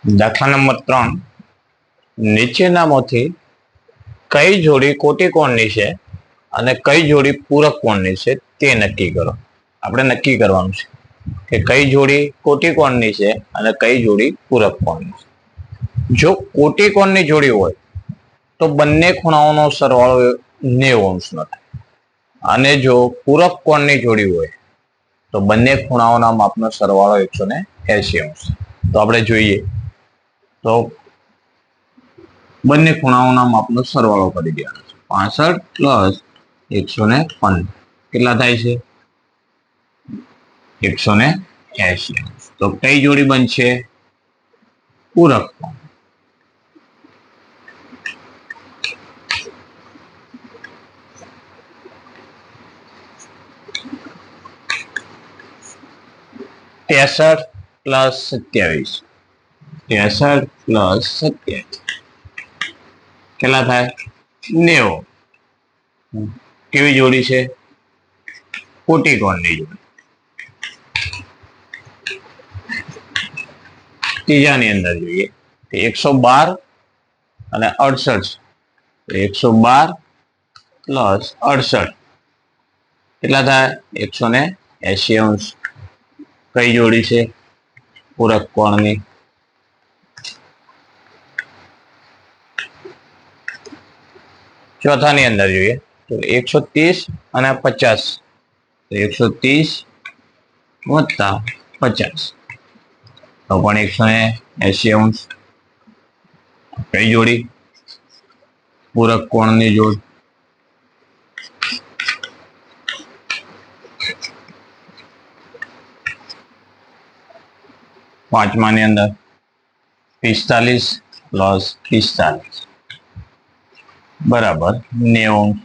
દાખલા નંબર 3 નીચેનામાંથી કઈ જોડી કોટી કોણની છે અને કઈ જોડી પૂરક કોણની છે તે નક્કી કરો. આપણે નક્કી કરવાનું છે કે કઈ જોડી કોટી કોણની છે અને કઈ જોડી પૂરક કોણની છે. જો કોટી કોણની જોડી હોય તો બંને ખૂણાઓનો સરવાળો 90 અંશનો થાય અને જો પૂરક કોણની જોડી હોય તો બંને ખૂણાઓના માપનો સરવાળો 180 અંશ. તો આપણે જોઈએ તો બંને ખૂણાઓના માપનો સરવાળો કરી દેવાનો છે. 65 + 115 કેટલા થાય છે? 180. તો કઈ જોડી બનશે? પૂરક કોણ. +63 + 27 કેટલા થાય? 90. કેવી જોડી છે? કોટી કોણની જોડી. ત્રીજાની અંદર જોઈએ કે 112 અને 68. 112 + 68 કેટલા થાય? 180 અંશ. કઈ જોડી છે? પૂરક કોણની. ચોથાની અંદર જોઈએ તો 130 અને 50. 130 + 50 તો પણ 180 અંશ. કઈ જોડી? પૂરક કોણની જોડી. પાંચમાની અંદર 45 + 45 બરાબર 90 અંશ.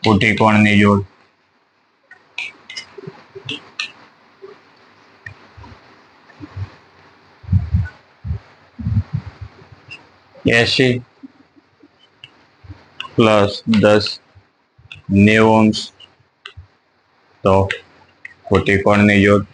કોટી કોણની જોડ. +80 + 10 90 અંશ. તો કોટી કોણની જોડ.